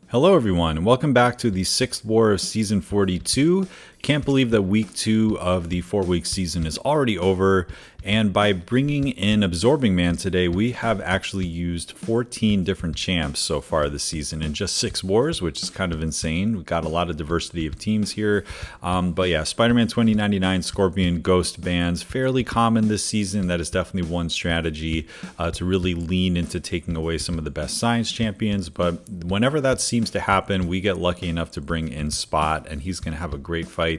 Hello everyone, and welcome back to the 6th war of Season 42. Can't believe that week 2 of the 4-week season is already over, and by bringing in Absorbing Man today, we have actually used 14 different champs so far this season in just 6 wars, which is kind of insane. We've got a lot of diversity of teams here, but yeah, Spider-Man 2099, Scorpion, Ghost bans, fairly common this season. That is definitely one strategy to really lean into taking away some of the best science champions, but whenever that seems to happen, we get lucky enough to bring in Spot, and he's going to have a great fight.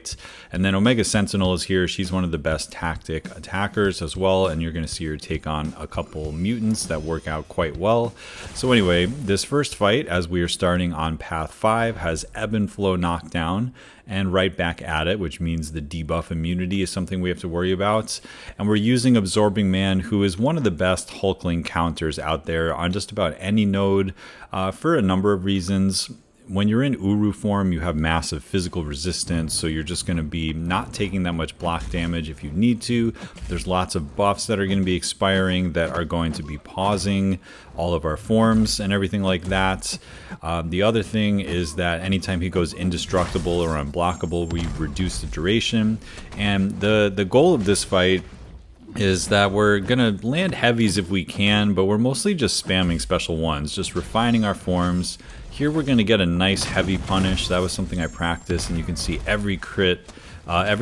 And then Omega Sentinel is here. She's one of the best tactic attackers as well, and you're going to see her take on a couple mutants that work out quite well. So anyway, this first fight, as we are starting on path 5, has ebb and flow knockdown and right back at it, which means the debuff immunity is something we have to worry about. And we're using Absorbing Man, who is one of the best Hulkling counters out there on just about any node for a number of reasons. When you're in Uru form, you have massive physical resistance, so you're just going to be not taking that much block damage if you need to. There's lots of buffs that are going to be expiring that are going to be pausing all of our forms and everything like that. The other thing is that anytime he goes indestructible or unblockable, we reduce the duration. And the goal of this fight is that we're gonna land heavies if we can, but we're mostly just spamming special ones, just refining our forms. Here we're gonna get a nice heavy punish. That was something I practiced, and you can see every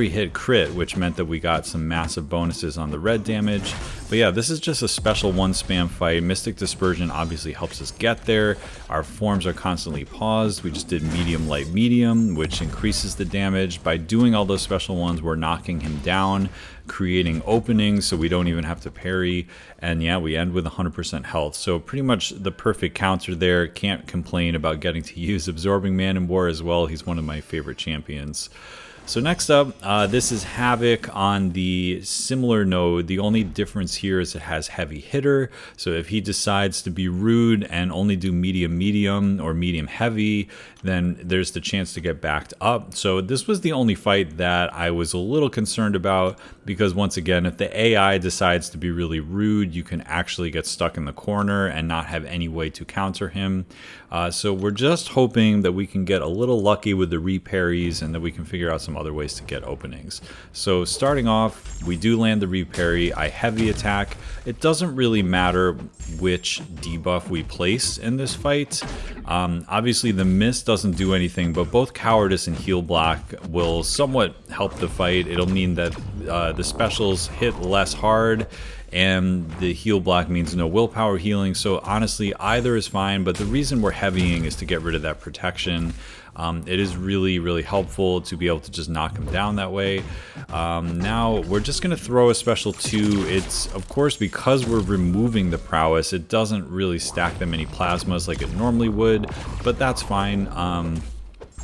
hit crit, which meant that we got some massive bonuses on the red damage. But yeah, this is just a special one spam fight. Mystic Dispersion obviously helps us get there. Our forms are constantly paused. We just did medium, light, medium, which increases the damage. By doing all those special ones, we're knocking him down, creating openings so we don't even have to parry. And yeah, we end with 100% health. So pretty much the perfect counter there. Can't complain about getting to use Absorbing Man in war as well. He's one of my favorite champions. So next up, this is Havok on the similar node. The only difference here is it has heavy hitter. So if he decides to be rude and only do medium medium or medium heavy, then there's the chance to get backed up. So this was the only fight that I was a little concerned about, because once again, if the AI decides to be really rude, you can actually get stuck in the corner and not have any way to counter him. So we're just hoping that we can get a little lucky with the reparries and that we can figure out some other ways to get openings. So starting off, we do land the reparry. I heavy attack. It doesn't really matter which debuff we place in this fight. Obviously the mist doesn't do anything, but both cowardice and heal block will somewhat help the fight. It'll mean that the specials hit less hard, and the heal block means no willpower healing. So honestly, either is fine, but the reason we're heavying is to get rid of that protection. It is really, really helpful to be able to just knock him down that way. Now, we're just going to throw a special 2. It's, of course, because we're removing the prowess, it doesn't really stack that many plasmas like it normally would, but that's fine.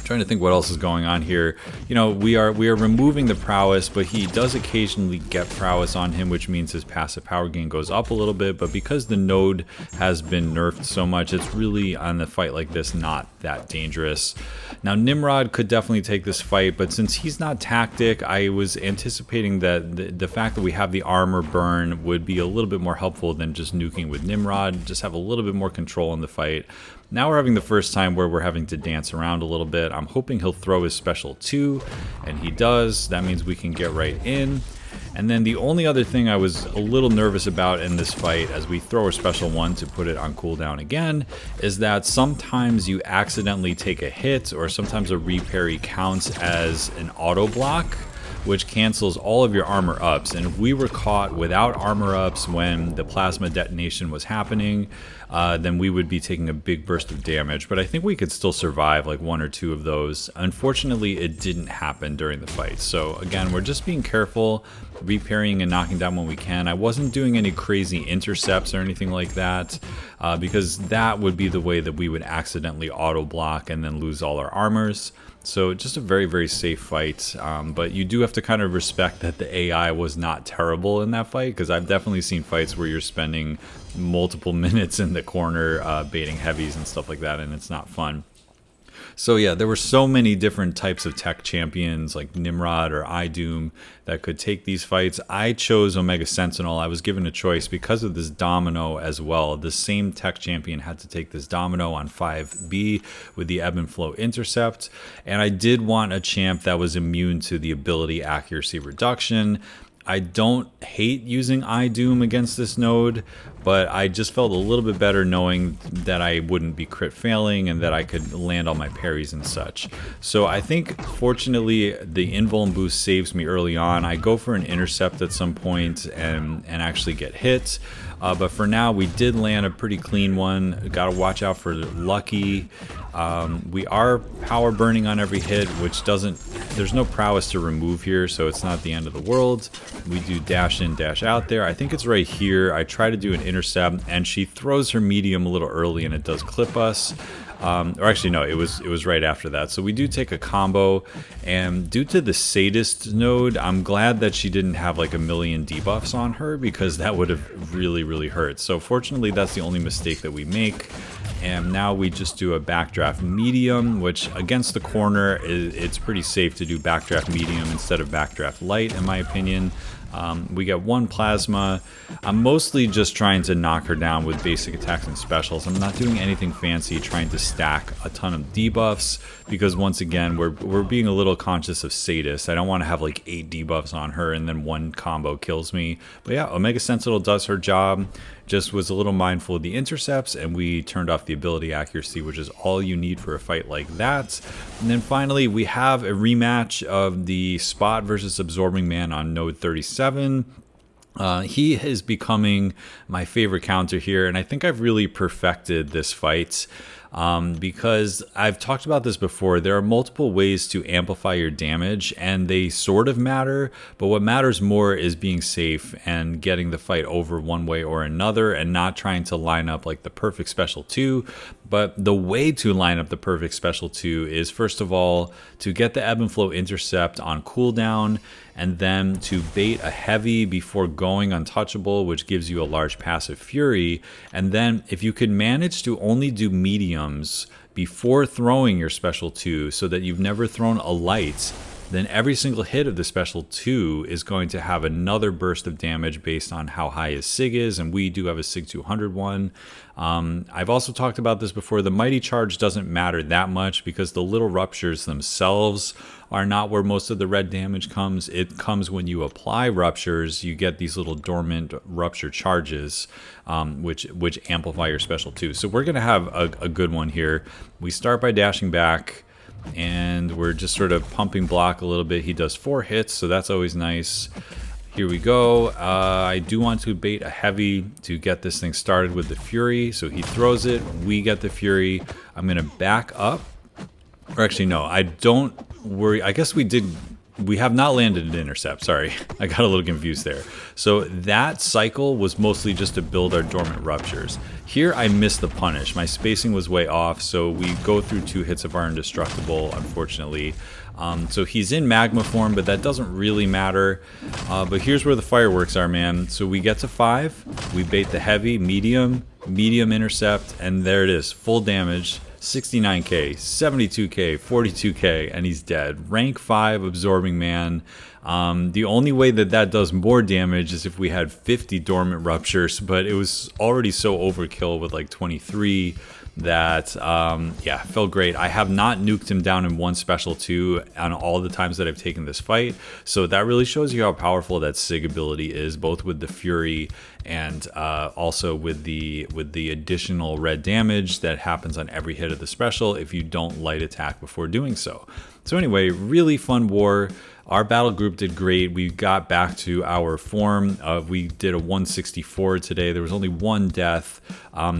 Trying to think what else is going on here. You know, we are removing the prowess, but he does occasionally get prowess on him, which means his passive power gain goes up a little bit. But because the node has been nerfed so much, it's really, on a fight like this, not that dangerous. Now Nimrod could definitely take this fight, but since he's not tactic, I was anticipating that the fact that we have the armor burn would be a little bit more helpful than just nuking with Nimrod. Just have a little bit more control in the fight. Now we're having the first time where we're having to dance around a little bit. I'm hoping he'll throw his special 2, and he does. That means we can get right in. And then the only other thing I was a little nervous about in this fight, as we throw a special 1 to put it on cooldown again, is that sometimes you accidentally take a hit, or sometimes a reparry counts as an auto block, which cancels all of your armor ups. And if we were caught without armor ups when the plasma detonation was happening, then we would be taking a big burst of damage. But I think we could still survive like 1 or 2 of those. Unfortunately, it didn't happen during the fight. So again, we're just being careful, reparrying and knocking down when we can. I wasn't doing any crazy intercepts or anything like that, because that would be the way that we would accidentally auto block and then lose all our armors. So just a very, very safe fight, but you do have to kind of respect that the AI was not terrible in that fight, because I've definitely seen fights where you're spending multiple minutes in the corner baiting heavies and stuff like that, and it's not fun. So yeah, there were so many different types of tech champions like Nimrod or iDoom that could take these fights. I chose Omega Sentinel. I was given a choice because of this Domino as well. The same tech champion had to take this Domino on 5B with the ebb and flow intercept. And I did want a champ that was immune to the ability accuracy reduction. I don't hate using iDoom against this node, but I just felt a little bit better knowing that I wouldn't be crit failing and that I could land all my parries and such. So I think, fortunately, the invuln boost saves me early on. I go for an intercept at some point and actually get hit. But for now, we did land a pretty clean one. Got to watch out for Lucky. We are power burning on every hit, which there's no prowess to remove here, so it's not the end of the world. We do dash in, dash out there. I think it's right here. I try to do an intercept, and she throws her medium a little early, and it does clip us. Or actually, no, it was right after that. So we do take a combo, and due to the sadist node, I'm glad that she didn't have like a million debuffs on her, because that would have really hurt. So fortunately, that's the only mistake that we make. And now we just do a backdraft medium, which against the corner, it's pretty safe to do backdraft medium instead of backdraft light, in my opinion. We get one plasma. I'm mostly just trying to knock her down with basic attacks and specials. I'm not doing anything fancy, trying to stack a ton of debuffs, because once again, we're being a little conscious of sadist. I don't want to have like 8 debuffs on her and then one combo kills me. But yeah, Omega Sentinel does her job. Just was a little mindful of the intercepts, and we turned off the ability accuracy, which is all you need for a fight like that. And then finally, we have a rematch of the Spot versus Absorbing Man on node 37. He is becoming my favorite counter here, and I think I've really perfected this fight. Because I've talked about this before, there are multiple ways to amplify your damage, and they sort of matter, but what matters more is being safe and getting the fight over one way or another, and not trying to line up like the perfect special 2. But the way to line up the perfect special 2 is, first of all, to get the ebb and flow intercept on cooldown, and then to bait a heavy before going untouchable, which gives you a large passive fury. And then if you could manage to only do mediums before throwing your special 2, so that you've never thrown a light, then every single hit of the special 2 is going to have another burst of damage based on how high his SIG is, and we do have a SIG 200 one. I've also talked about this before. The Mighty Charge doesn't matter that much, because the little ruptures themselves are not where most of the red damage comes. It comes when you apply ruptures. You get these little dormant rupture charges, which amplify your special 2. So we're going to have a good one here. We start by dashing back, and we're just sort of pumping block a little bit. He does 4 hits, so that's always nice. Here we go. I do want to bait a heavy to get this thing started with the Fury. So he throws it, we get the Fury. I'm going to back up. Or actually, no, I don't worry. I guess we have not landed an intercept. Sorry, I got a little confused there. So that cycle was mostly just to build our dormant ruptures. Here I missed the punish. My spacing was way off, so we go through 2 hits of our indestructible, unfortunately. So he's in magma form, but that doesn't really matter. But here's where the fireworks are, man. So we get to 5, we bait the heavy, medium intercept, and there it is, full damage. 69k, 72k, 42k, and he's dead. Rank 5 Absorbing Man. The only way that does more damage is if we had 50 dormant ruptures, but it was already so overkill with like 23 that, yeah, felt great. I have not nuked him down in one special 2 on all the times that I've taken this fight, so that really shows you how powerful that SIG ability is, both with the Fury and also with the additional red damage that happens on every hit of the special if you don't light attack before doing so. So anyway, really fun war. Our battle group did great. We got back to our form. We did a 164 today. There was only 1 death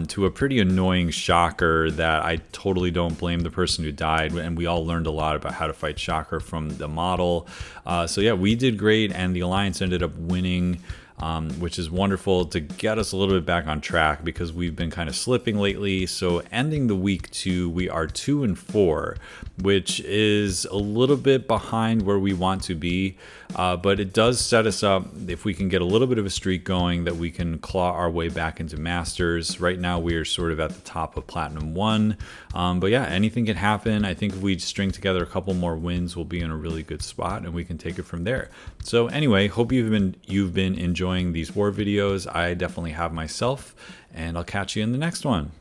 to a pretty annoying Shocker that I totally don't blame the person who died. And we all learned a lot about how to fight Shocker from the model. So yeah, we did great, and the Alliance ended up winning. which is wonderful to get us a little bit back on track because we've been kind of slipping lately. So ending the week 2, we are 2-4, which is a little bit behind where we want to be, but it does set us up if we can get a little bit of a streak going that we can claw our way back into Masters. Right now we are sort of at the top of Platinum 1, but yeah, anything can happen. I think if we string together a couple more wins, we'll be in a really good spot and we can take it from there. So anyway, hope you've been enjoying these war videos. I definitely have myself, and I'll catch you in the next one.